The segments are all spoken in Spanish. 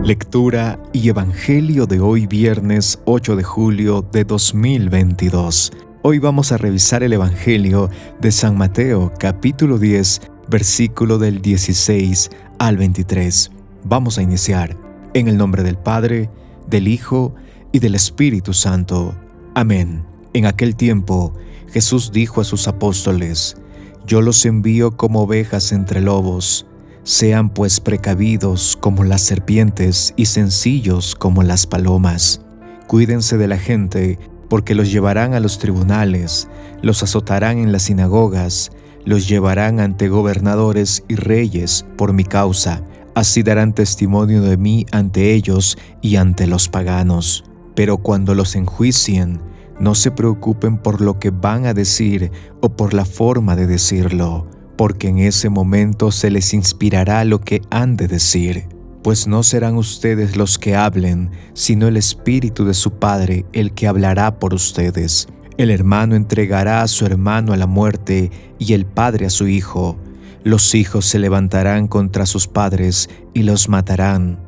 Lectura y Evangelio de hoy viernes 8 de julio de 2022. Hoy vamos a revisar el Evangelio de San Mateo, capítulo 10, versículo del 16 al 23. Vamos a iniciar. En el nombre del Padre, del Hijo y del Espíritu Santo. Amén. En aquel tiempo, Jesús dijo a sus apóstoles: Yo los envío como ovejas entre lobos. Sean pues precavidos como las serpientes y sencillos como las palomas. Cuídense de la gente, porque los llevarán a los tribunales, los azotarán en las sinagogas, los llevarán ante gobernadores y reyes por mi causa. Así darán testimonio de mí ante ellos y ante los paganos. Pero cuando los enjuicien, no se preocupen por lo que van a decir o por la forma de decirlo, porque en ese momento se les inspirará lo que han de decir. Pues no serán ustedes los que hablen, sino el Espíritu de su Padre el que hablará por ustedes. El hermano entregará a su hermano a la muerte y el padre a su hijo. Los hijos se levantarán contra sus padres y los matarán.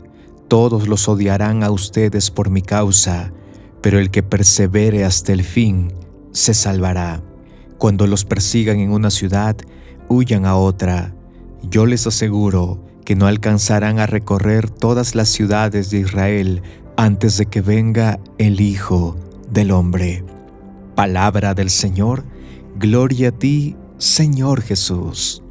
Todos los odiarán a ustedes por mi causa, pero el que persevere hasta el fin se salvará. Cuando los persigan en una ciudad, huyan a otra. Yo les aseguro que no alcanzarán a recorrer todas las ciudades de Israel antes de que venga el Hijo del Hombre. Palabra del Señor. Gloria a ti, Señor Jesús.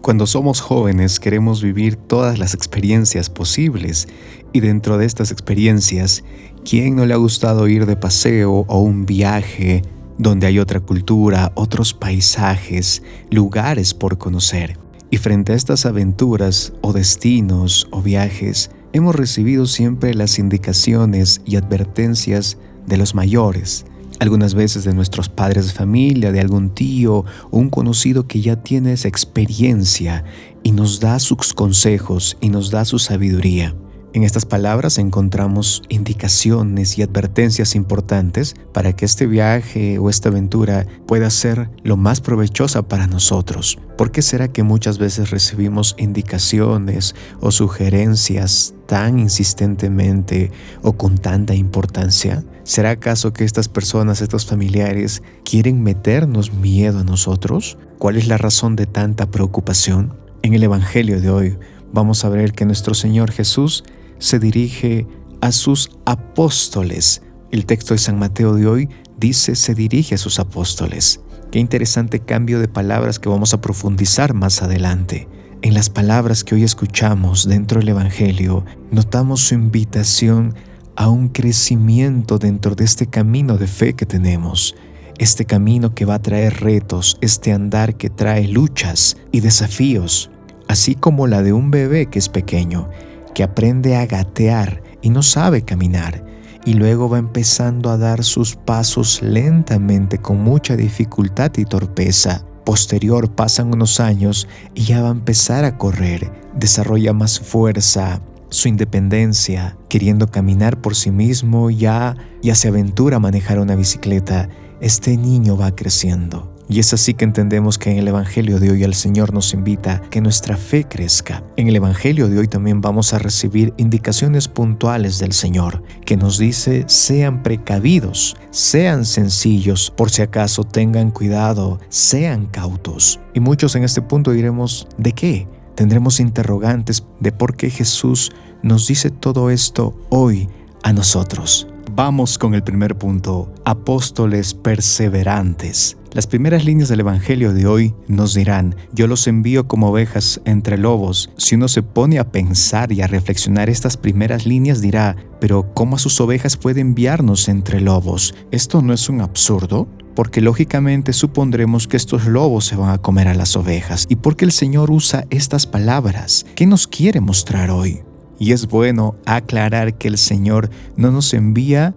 Cuando somos jóvenes queremos vivir todas las experiencias posibles, y dentro de estas experiencias, ¿quién no le ha gustado ir de paseo o un viaje donde hay otra cultura, otros paisajes, lugares por conocer? Y frente a estas aventuras o destinos o viajes, hemos recibido siempre las indicaciones y advertencias de los mayores, algunas veces de nuestros padres de familia, de algún tío o un conocido que ya tiene esa experiencia y nos da sus consejos y nos da su sabiduría. En estas palabras encontramos indicaciones y advertencias importantes para que este viaje o esta aventura pueda ser lo más provechosa para nosotros. ¿Por qué será que muchas veces recibimos indicaciones o sugerencias tan insistentemente o con tanta importancia? ¿Será acaso que estas personas, estos familiares, quieren meternos miedo a nosotros? ¿Cuál es la razón de tanta preocupación? En el Evangelio de hoy vamos a ver que nuestro Señor Jesús se dirige a sus apóstoles. El texto de San Mateo de hoy dice se dirige a sus apóstoles. Qué interesante cambio de palabras que vamos a profundizar más adelante. En las palabras que hoy escuchamos dentro del Evangelio, notamos su invitación a un crecimiento dentro de este camino de fe que tenemos. Este camino que va a traer retos, este andar que trae luchas y desafíos, así como la de un bebé que es pequeño, que aprende a gatear y no sabe caminar, y luego va empezando a dar sus pasos lentamente con mucha dificultad y torpeza. Posterior pasan unos años y ya va a empezar a correr, desarrolla más fuerza, su independencia, queriendo caminar por sí mismo, ya se aventura a manejar una bicicleta. Este niño va creciendo. Y es así que entendemos que en el Evangelio de hoy el Señor nos invita a que nuestra fe crezca. En el Evangelio de hoy también vamos a recibir indicaciones puntuales del Señor, que nos dice: sean precavidos, sean sencillos, por si acaso tengan cuidado, sean cautos. Y muchos en este punto diremos: ¿de qué? Tendremos interrogantes de por qué Jesús nos dice todo esto hoy a nosotros. Vamos con el primer punto: apóstoles perseverantes. Las primeras líneas del Evangelio de hoy nos dirán: yo los envío como ovejas entre lobos. Si uno se pone a pensar y a reflexionar estas primeras líneas, dirá: pero ¿cómo a sus ovejas puede enviarnos entre lobos? ¿Esto no es un absurdo? Porque lógicamente supondremos que estos lobos se van a comer a las ovejas. ¿Y por qué el Señor usa estas palabras? ¿Qué nos quiere mostrar hoy? Y es bueno aclarar que el Señor no nos envía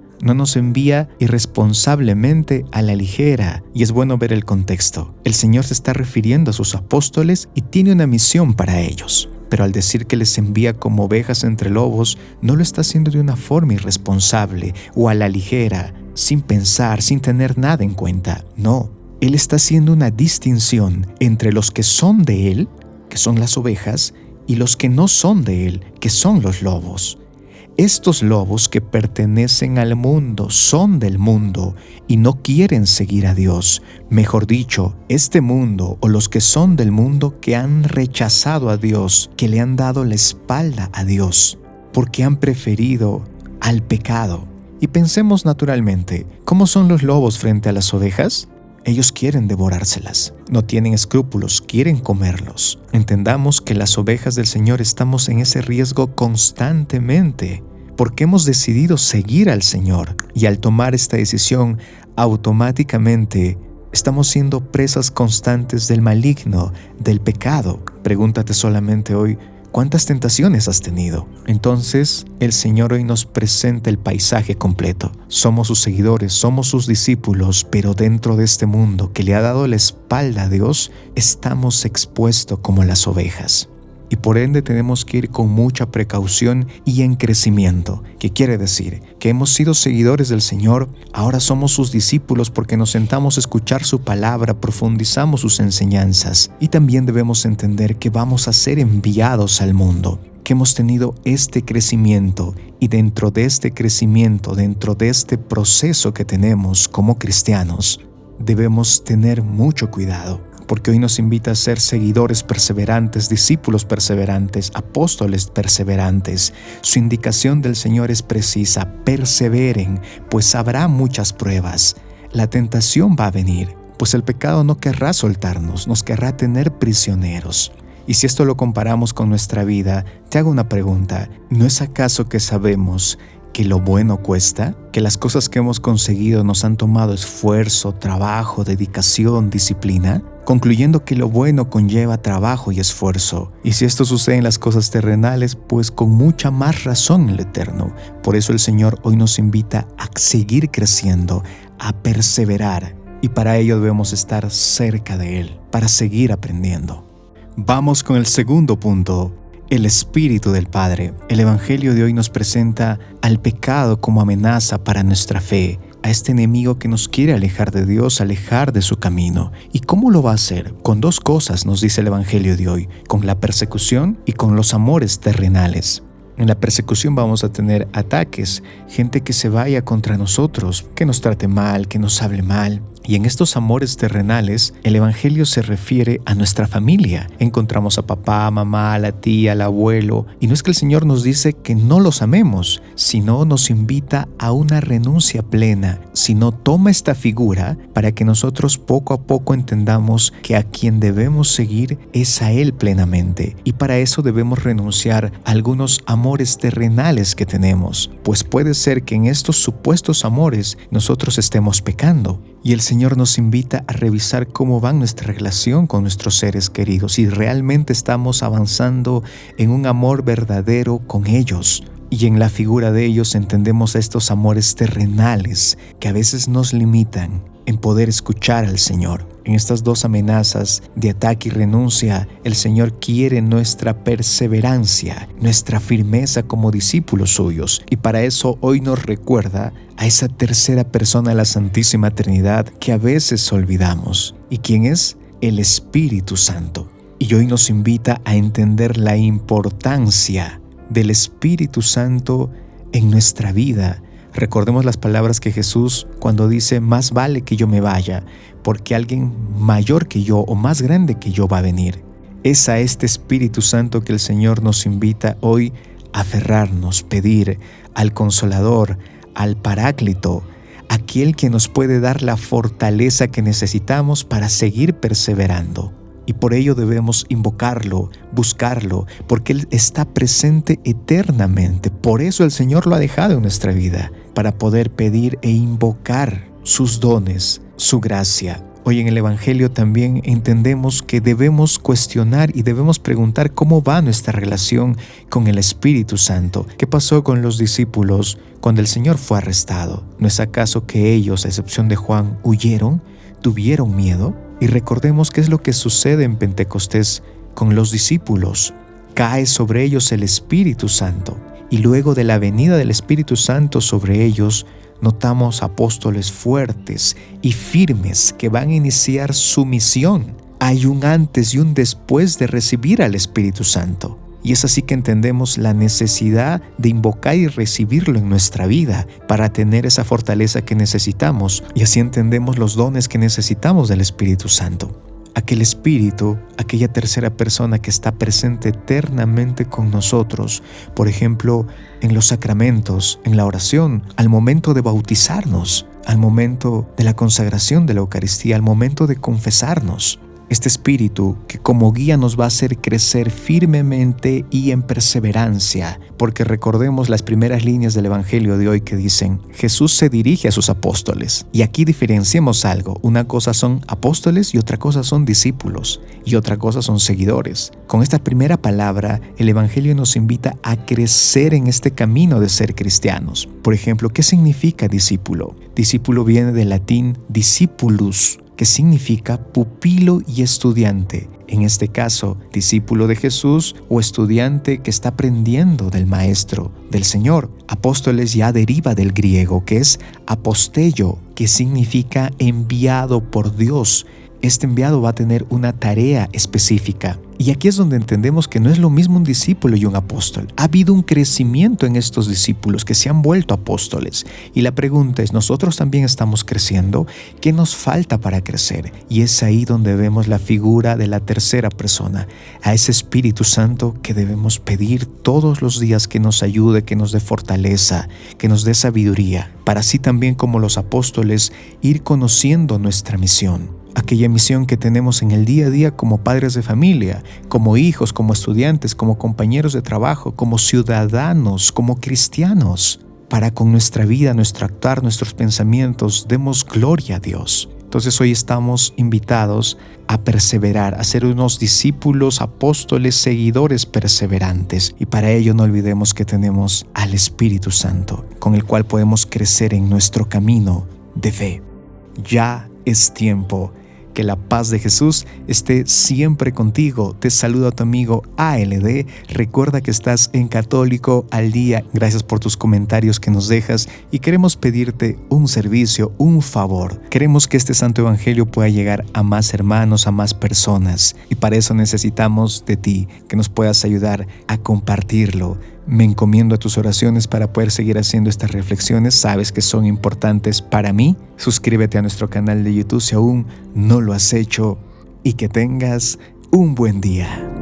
irresponsablemente a la ligera, y es bueno ver el contexto. El Señor se está refiriendo a sus apóstoles y tiene una misión para ellos. Pero al decir que les envía como ovejas entre lobos, no lo está haciendo de una forma irresponsable o a la ligera, sin pensar, sin tener nada en cuenta. No, Él está haciendo una distinción entre los que son de Él, que son las ovejas, y los que no son de Él, que son los lobos. Estos lobos que pertenecen al mundo son del mundo y no quieren seguir a Dios. Mejor dicho, este mundo o los que son del mundo que han rechazado a Dios, que le han dado la espalda a Dios, porque han preferido al pecado. Y pensemos naturalmente, ¿cómo son los lobos frente a las ovejas? Ellos quieren devorárselas, no tienen escrúpulos, quieren comerlos. Entendamos que las ovejas del Señor estamos en ese riesgo constantemente, porque hemos decidido seguir al Señor, y al tomar esta decisión, automáticamente estamos siendo presas constantes del maligno, del pecado. Pregúntate solamente hoy, ¿cuántas tentaciones has tenido? Entonces, el Señor hoy nos presenta el paisaje completo. Somos sus seguidores, somos sus discípulos, pero dentro de este mundo que le ha dado la espalda a Dios, estamos expuestos como las ovejas. Y por ende tenemos que ir con mucha precaución y en crecimiento. ¿Qué quiere decir? Que hemos sido seguidores del Señor, ahora somos sus discípulos porque nos sentamos a escuchar su palabra, profundizamos sus enseñanzas. Y también debemos entender que vamos a ser enviados al mundo, que hemos tenido este crecimiento, y dentro de este crecimiento, dentro de este proceso que tenemos como cristianos, debemos tener mucho cuidado. Porque hoy nos invita a ser seguidores perseverantes, discípulos perseverantes, apóstoles perseverantes. Su indicación del Señor es precisa: perseveren, pues habrá muchas pruebas. La tentación va a venir, pues el pecado no querrá soltarnos, nos querrá tener prisioneros. Y si esto lo comparamos con nuestra vida, te hago una pregunta: ¿no es acaso que sabemos que lo bueno cuesta? ¿Que las cosas que hemos conseguido nos han tomado esfuerzo, trabajo, dedicación, disciplina? Concluyendo que lo bueno conlleva trabajo y esfuerzo. Y si esto sucede en las cosas terrenales, pues con mucha más razón en lo eterno. Por eso el Señor hoy nos invita a seguir creciendo, a perseverar. Y para ello debemos estar cerca de Él, para seguir aprendiendo. Vamos con el segundo punto: el Espíritu del Padre. El Evangelio de hoy nos presenta al pecado como amenaza para nuestra fe, a este enemigo que nos quiere alejar de Dios, alejar de su camino. ¿Y cómo lo va a hacer? Con dos cosas, nos dice el Evangelio de hoy: con la persecución y con los amores terrenales. En la persecución vamos a tener ataques, gente que se vaya contra nosotros, que nos trate mal, que nos hable mal. Y en estos amores terrenales, el Evangelio se refiere a nuestra familia. Encontramos a papá, mamá, a la tía, al abuelo. Y no es que el Señor nos dice que no los amemos, sino nos invita a una renuncia plena. Sino toma esta figura para que nosotros poco a poco entendamos que a quien debemos seguir es a Él plenamente. Y para eso debemos renunciar a algunos amores terrenales que tenemos, pues puede ser que en estos supuestos amores nosotros estemos pecando. Y el Señor nos invita a revisar cómo va nuestra relación con nuestros seres queridos, si realmente estamos avanzando en un amor verdadero con ellos. Y en la figura de ellos entendemos estos amores terrenales que a veces nos limitan en poder escuchar al Señor. En estas dos amenazas de ataque y renuncia, el Señor quiere nuestra perseverancia, nuestra firmeza como discípulos suyos. Y para eso hoy nos recuerda a esa tercera persona de la Santísima Trinidad que a veces olvidamos. ¿Y quién es? El Espíritu Santo. Y hoy nos invita a entender la importancia del Espíritu Santo en nuestra vida. Recordemos las palabras que Jesús cuando dice: más vale que yo me vaya, porque alguien mayor que yo o más grande que yo va a venir. Es a este Espíritu Santo que el Señor nos invita hoy a aferrarnos, pedir al Consolador, al Paráclito, aquel que nos puede dar la fortaleza que necesitamos para seguir perseverando. Y por ello debemos invocarlo, buscarlo, porque Él está presente eternamente. Por eso el Señor lo ha dejado en nuestra vida, para poder pedir e invocar sus dones, su gracia. Hoy en el Evangelio también entendemos que debemos cuestionar y debemos preguntar cómo va nuestra relación con el Espíritu Santo. ¿Qué pasó con los discípulos cuando el Señor fue arrestado? ¿No es acaso que ellos, a excepción de Juan, huyeron? ¿Tuvieron miedo? Y recordemos qué es lo que sucede en Pentecostés con los discípulos. Cae sobre ellos el Espíritu Santo. Y luego de la venida del Espíritu Santo sobre ellos, notamos apóstoles fuertes y firmes que van a iniciar su misión. Hay un antes y un después de recibir al Espíritu Santo. Y es así que entendemos la necesidad de invocar y recibirlo en nuestra vida para tener esa fortaleza que necesitamos. Y así entendemos los dones que necesitamos del Espíritu Santo. Aquel Espíritu, aquella tercera persona que está presente eternamente con nosotros, por ejemplo, en los sacramentos, en la oración, al momento de bautizarnos, al momento de la consagración de la Eucaristía, al momento de confesarnos. Este Espíritu que como guía nos va a hacer crecer firmemente y en perseverancia, porque recordemos las primeras líneas del Evangelio de hoy que dicen, Jesús se dirige a sus apóstoles. Y aquí diferenciemos algo, una cosa son apóstoles y otra cosa son discípulos, y otra cosa son seguidores. Con esta primera palabra, el Evangelio nos invita a crecer en este camino de ser cristianos. Por ejemplo, ¿qué significa discípulo? Discípulo viene del latín discipulus, que significa pupilo y estudiante. En este caso, discípulo de Jesús o estudiante que está aprendiendo del Maestro, del Señor. Apóstoles ya deriva del griego, que es apostello, que significa enviado por Dios. Este enviado va a tener una tarea específica. Y aquí es donde entendemos que no es lo mismo un discípulo y un apóstol. Ha habido un crecimiento en estos discípulos que se han vuelto apóstoles. Y la pregunta es, ¿nosotros también estamos creciendo? ¿Qué nos falta para crecer? Y es ahí donde vemos la figura de la tercera persona, a ese Espíritu Santo que debemos pedir todos los días que nos ayude, que nos dé fortaleza, que nos dé sabiduría, para así también como los apóstoles ir conociendo nuestra misión. Aquella misión que tenemos en el día a día como padres de familia, como hijos, como estudiantes, como compañeros de trabajo, como ciudadanos, como cristianos, para con nuestra vida, nuestro actuar, nuestros pensamientos, demos gloria a Dios. Entonces hoy estamos invitados a perseverar, a ser unos discípulos, apóstoles, seguidores perseverantes. Y para ello no olvidemos que tenemos al Espíritu Santo, con el cual podemos crecer en nuestro camino de fe. Ya es tiempo. Que la paz de Jesús esté siempre contigo. Te saluda tu amigo ALD. Recuerda que estás en Católico al Día. Gracias por tus comentarios que nos dejas y queremos pedirte un servicio, un favor. Queremos que este Santo Evangelio pueda llegar a más hermanos, a más personas. Y para eso necesitamos de ti, que nos puedas ayudar a compartirlo. Me encomiendo a tus oraciones para poder seguir haciendo estas reflexiones. Sabes que son importantes para mí. Suscríbete a nuestro canal de YouTube si aún no lo has hecho y que tengas un buen día.